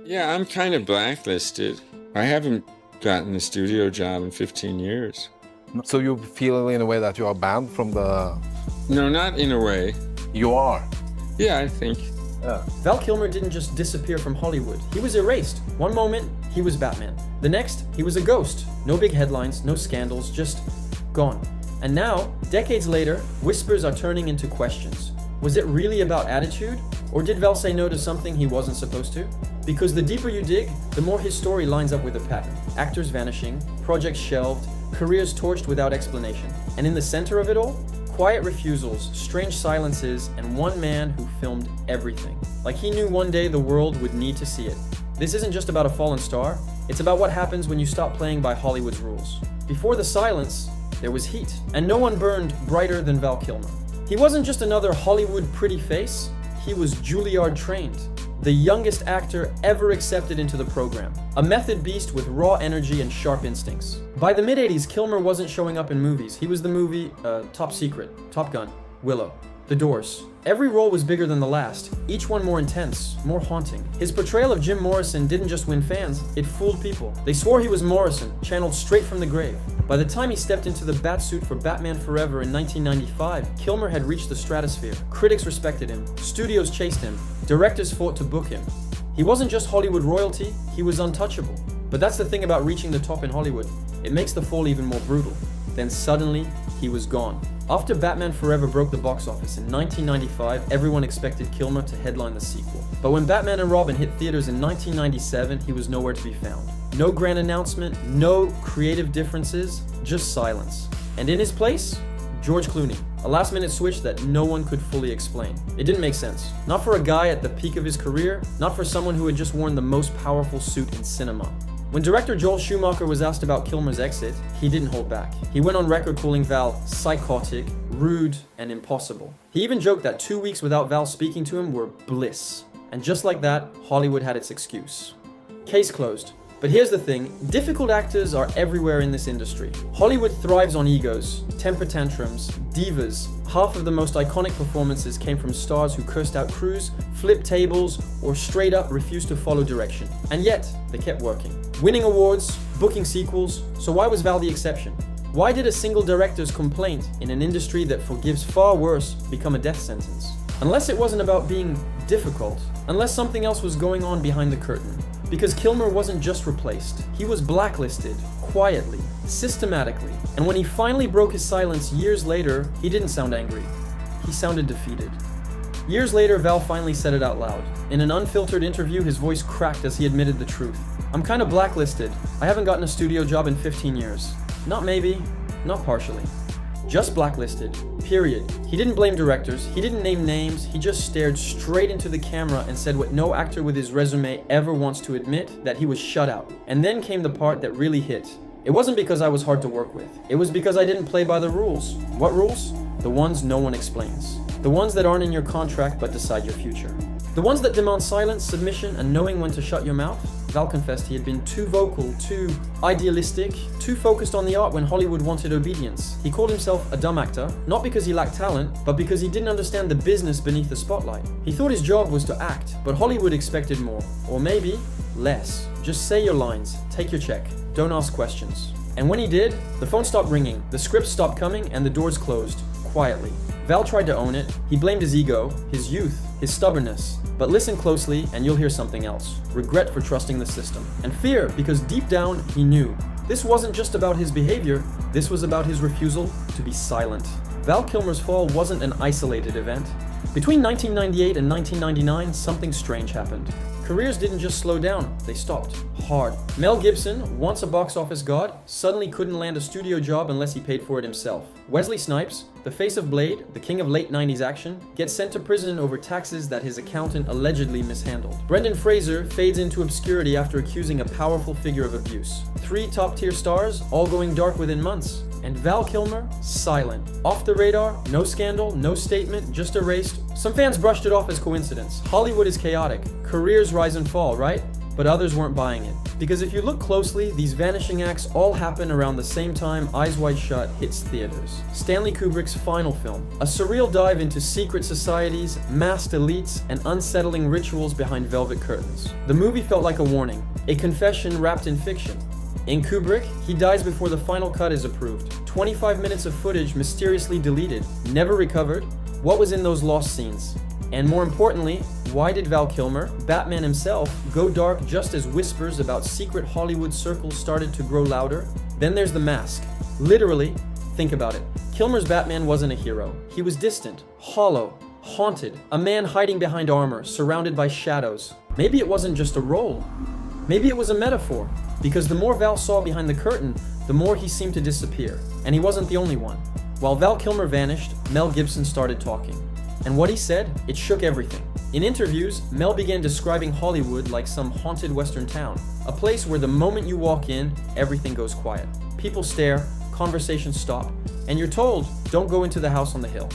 Yeah, I'm kind of blacklisted. I haven't gotten a studio job in 15 years. So you feel in a way that you are banned from the... No, not in a way. You are. Yeah, I think. Yeah. Val Kilmer didn't just disappear from Hollywood. He was erased. One moment, he was Batman. The next, he was a ghost. No big headlines, no scandals, just gone. And now, decades later, whispers are turning into questions. Was it really about attitude? Or did Val say no to something he wasn't supposed to? Because the deeper you dig, the more his story lines up with a pattern. Actors vanishing, projects shelved, careers torched without explanation. And in the center of it all, quiet refusals, strange silences, and one man who filmed everything. Like he knew one day the world would need to see it. This isn't just about a fallen star, it's about what happens when you stop playing by Hollywood's rules. Before the silence, there was heat, and no one burned brighter than Val Kilmer. He wasn't just another Hollywood pretty face, he was Juilliard trained. The youngest actor ever accepted into the program. A method beast with raw energy and sharp instincts. By the mid-80s, Kilmer wasn't showing up in movies. He was the movie Top Secret, Top Gun, Willow, The Doors. Every role was bigger than the last, each one more intense, more haunting. His portrayal of Jim Morrison didn't just win fans, it fooled people. They swore he was Morrison, channeled straight from the grave. By the time he stepped into the Batsuit for Batman Forever in 1995, Kilmer had reached the stratosphere. Critics respected him, studios chased him, directors fought to book him. He wasn't just Hollywood royalty, he was untouchable. But that's the thing about reaching the top in Hollywood. It makes the fall even more brutal. Then suddenly, he was gone. After Batman Forever broke the box office in 1995, everyone expected Kilmer to headline the sequel. But when Batman and Robin hit theaters in 1997, he was nowhere to be found. No grand announcement, no creative differences, just silence. And in his place, George Clooney. A last-minute switch that no one could fully explain. It didn't make sense. Not for a guy at the peak of his career, not for someone who had just worn the most powerful suit in cinema. When director Joel Schumacher was asked about Kilmer's exit, he didn't hold back. He went on record calling Val psychotic, rude, and impossible. He even joked that 2 weeks without Val speaking to him were bliss. And just like that, Hollywood had its excuse. Case closed. But here's the thing, difficult actors are everywhere in this industry. Hollywood thrives on egos, temper tantrums, divas. Half of the most iconic performances came from stars who cursed out crews, flipped tables, or straight up refused to follow direction. And yet, they kept working. Winning awards, booking sequels, so why was Val the exception? Why did a single director's complaint in an industry that forgives far worse become a death sentence? Unless it wasn't about being difficult, unless something else was going on behind the curtain. Because Kilmer wasn't just replaced, he was blacklisted, quietly, systematically. And when he finally broke his silence years later, he didn't sound angry. He sounded defeated. Years later, Val finally said it out loud. In an unfiltered interview, his voice cracked as he admitted the truth. I'm kind of blacklisted. I haven't gotten a studio job in 15 years. Not maybe, not partially. Just blacklisted. Period. He didn't blame directors, he didn't name names, he just stared straight into the camera and said what no actor with his resume ever wants to admit, that he was shut out. And then came the part that really hit. It wasn't because I was hard to work with. It was because I didn't play by the rules. What rules? The ones no one explains. The ones that aren't in your contract but decide your future. The ones that demand silence, submission, and knowing when to shut your mouth. Val confessed he had been too vocal, too idealistic, too focused on the art when Hollywood wanted obedience. He called himself a dumb actor, not because he lacked talent, but because he didn't understand the business beneath the spotlight. He thought his job was to act, but Hollywood expected more. Or maybe, less. Just say your lines, take your check, don't ask questions. And when he did, the phone stopped ringing, the scripts stopped coming, and the doors closed, quietly. Val tried to own it. He blamed his ego, his youth, his stubbornness. But listen closely and you'll hear something else. Regret for trusting the system. And fear because deep down he knew. This wasn't just about his behavior, this was about his refusal to be silent. Val Kilmer's fall wasn't an isolated event. Between 1998 and 1999, something strange happened. Careers didn't just slow down, they stopped. Hard. Mel Gibson, once a box office god, suddenly couldn't land a studio job unless he paid for it himself. Wesley Snipes, the face of Blade, the king of late 90s action, gets sent to prison over taxes that his accountant allegedly mishandled. Brendan Fraser fades into obscurity after accusing a powerful figure of abuse. 3 top-tier stars, all going dark within months. And Val Kilmer, silent. Off the radar, no scandal, no statement, just erased. Some fans brushed it off as coincidence. Hollywood is chaotic. Careers rise and fall, right? but others weren't buying it. Because if you look closely, these vanishing acts all happen around the same time Eyes Wide Shut hits theaters. Stanley Kubrick's final film, a surreal dive into secret societies, masked elites, and unsettling rituals behind velvet curtains. The movie felt like a warning, a confession wrapped in fiction. In Kubrick, he dies before the final cut is approved. 25 minutes of footage mysteriously deleted, never recovered. What was in those lost scenes? And more importantly, why did Val Kilmer, Batman himself, go dark just as whispers about secret Hollywood circles started to grow louder? Then there's the mask. Literally, think about it. Kilmer's Batman wasn't a hero. He was distant, hollow, haunted, a man hiding behind armor, surrounded by shadows. Maybe it wasn't just a role. Maybe it was a metaphor. Because the more Val saw behind the curtain, the more he seemed to disappear. And he wasn't the only one. While Val Kilmer vanished, Mel Gibson started talking. And what he said, it shook everything. In interviews, Mel began describing Hollywood like some haunted western town, a place where the moment you walk in, everything goes quiet. People stare, conversations stop, and you're told, don't go into the house on the hill.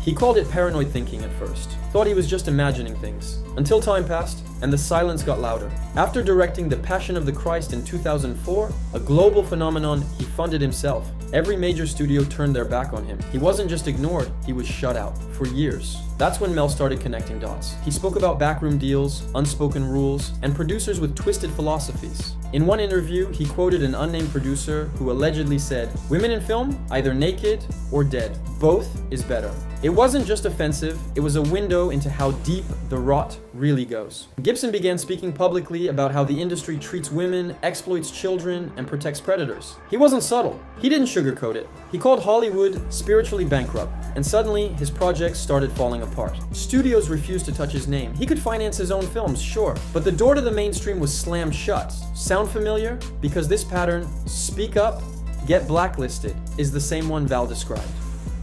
He called it paranoid thinking at first, thought he was just imagining things, until time passed and the silence got louder. After directing The Passion of the Christ in 2004, a global phenomenon he funded himself, every major studio turned their back on him. He wasn't just ignored, he was shut out for years. That's when Mel started connecting dots. He spoke about backroom deals, unspoken rules, and producers with twisted philosophies. In one interview, he quoted an unnamed producer who allegedly said, "Women in film, either naked or dead. Both is better." It wasn't just offensive, it was a window into how deep the rot really goes. Gibson began speaking publicly about how the industry treats women, exploits children, and protects predators. He wasn't subtle. He didn't sugarcoat it. He called Hollywood spiritually bankrupt, and suddenly his projects started falling apart. Studios refused to touch his name. He could finance his own films, sure, but the door to the mainstream was slammed shut. Sound familiar? Because this pattern, speak up, get blacklisted, is the same one Val described.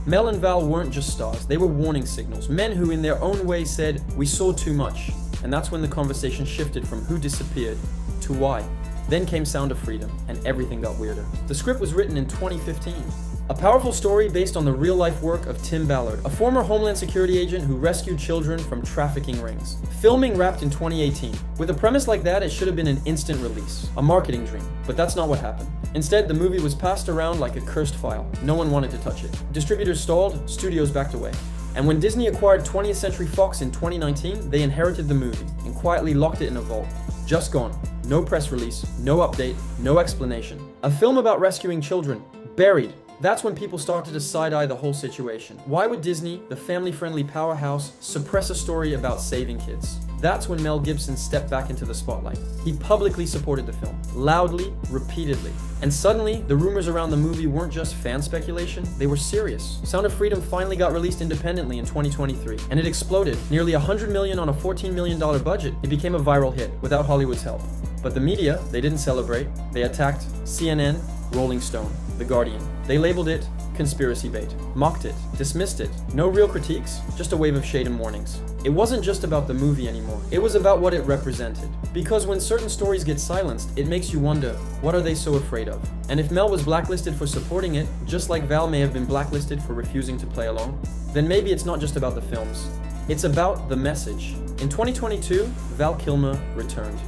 Mel and Val weren't just stars, they were warning signals, men who in their own way said, "We saw too much." And that's when the conversation shifted from who disappeared to why. Then came Sound of Freedom, and everything got weirder. The script was written in 2015. A powerful story based on the real-life work of Tim Ballard, a former Homeland Security agent who rescued children from trafficking rings. Filming wrapped in 2018. With a premise like that, it should have been an instant release, a marketing dream, but that's not what happened. Instead, the movie was passed around like a cursed file. No one wanted to touch it. Distributors stalled, studios backed away. And when Disney acquired 20th Century Fox in 2019, they inherited the movie and quietly locked it in a vault. Just gone. No press release, no update, no explanation. A film about rescuing children, buried. That's when people started to side-eye the whole situation. Why would Disney, the family-friendly powerhouse, suppress a story about saving kids? That's when Mel Gibson stepped back into the spotlight. He publicly supported the film, loudly, repeatedly. And suddenly, the rumors around the movie weren't just fan speculation, they were serious. Sound of Freedom finally got released independently in 2023, and it exploded. Nearly $100 million on a $14 million budget, it became a viral hit without Hollywood's help. But the media, they didn't celebrate. They attacked CNN, Rolling Stone, The Guardian. They labeled it conspiracy bait, mocked it, dismissed it. No real critiques, just a wave of shade and warnings. It wasn't just about the movie anymore. It was about what it represented. Because when certain stories get silenced, it makes you wonder, what are they so afraid of? And if Mel was blacklisted for supporting it, just like Val may have been blacklisted for refusing to play along, then maybe it's not just about the films. It's about the message. In 2022, Val Kilmer returned.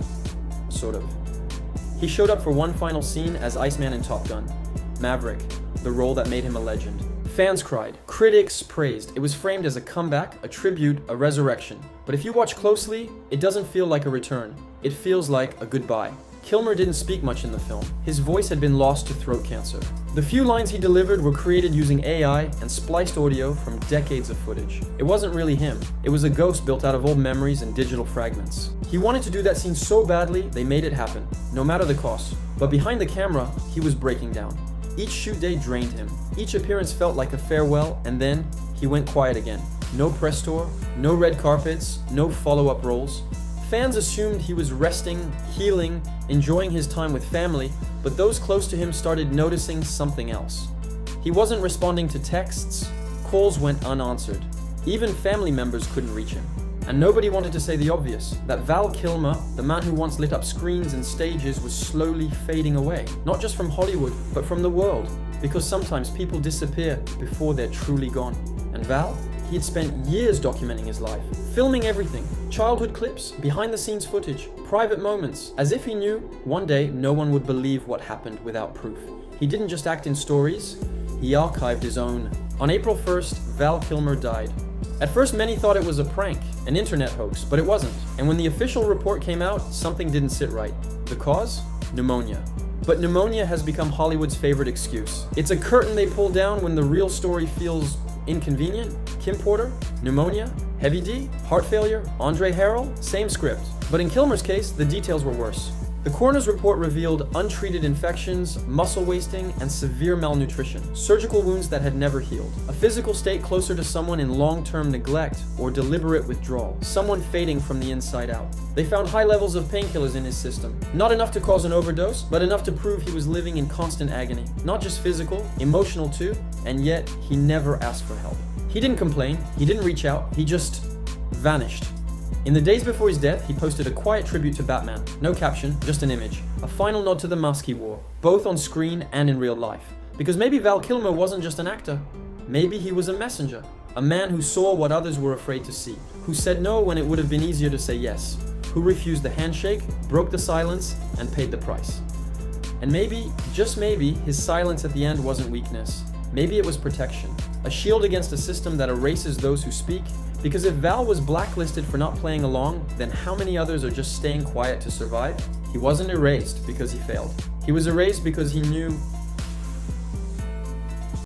Sort of. He showed up for one final scene as Iceman in Top Gun. Maverick, the role that made him a legend. Fans cried, critics praised. It was framed as a comeback, a tribute, a resurrection. But if you watch closely, it doesn't feel like a return. It feels like a goodbye. Kilmer didn't speak much in the film. His voice had been lost to throat cancer. The few lines he delivered were created using AI and spliced audio from decades of footage. It wasn't really him. It was a ghost built out of old memories and digital fragments. He wanted to do that scene so badly, they made it happen, no matter the cost. But behind the camera, he was breaking down. Each shoot day drained him. Each appearance felt like a farewell, and then he went quiet again. No press tour, no red carpets, no follow-up roles. Fans assumed he was resting, healing, enjoying his time with family, but those close to him started noticing something else. He wasn't responding to texts, calls went unanswered. Even family members couldn't reach him. And nobody wanted to say the obvious, that Val Kilmer, the man who once lit up screens and stages, was slowly fading away. Not just from Hollywood, but from the world. Because sometimes people disappear before they're truly gone. And Val? He had spent years documenting his life, filming everything, Childhood clips, behind the scenes footage, private moments, as if he knew one day no one would believe what happened without proof. He didn't just act in stories, he archived his own. On April 1st, Val Kilmer died. At first, many thought it was a prank, an internet hoax, but it wasn't. And when the official report came out, something didn't sit right. The cause? Pneumonia. But pneumonia has become Hollywood's favorite excuse. It's a curtain they pull down when the real story feels inconvenient. Kim Porter, pneumonia. Heavy D, heart failure. Andre Harrell, same script. But in Kilmer's case, the details were worse. The coroner's report revealed untreated infections, muscle wasting, and severe malnutrition, surgical wounds that had never healed, a physical state closer to someone in long-term neglect or deliberate withdrawal, someone fading from the inside out. They found high levels of painkillers in his system, not enough to cause an overdose, but enough to prove he was living in constant agony, not just physical, emotional too, and yet he never asked for help. He didn't complain, he didn't reach out, he just vanished. In the days before his death, he posted a quiet tribute to Batman. No caption, just an image. A final nod to the mask he wore, both on screen and in real life. Because maybe Val Kilmer wasn't just an actor. Maybe he was a messenger. A man who saw what others were afraid to see. Who said no when it would have been easier to say yes. Who refused the handshake, broke the silence, and paid the price. And maybe, just maybe, his silence at the end wasn't weakness. Maybe it was protection. A shield against a system that erases those who speak. Because if Val was blacklisted for not playing along, then how many others are just staying quiet to survive? He wasn't erased because he failed. He was erased because he knew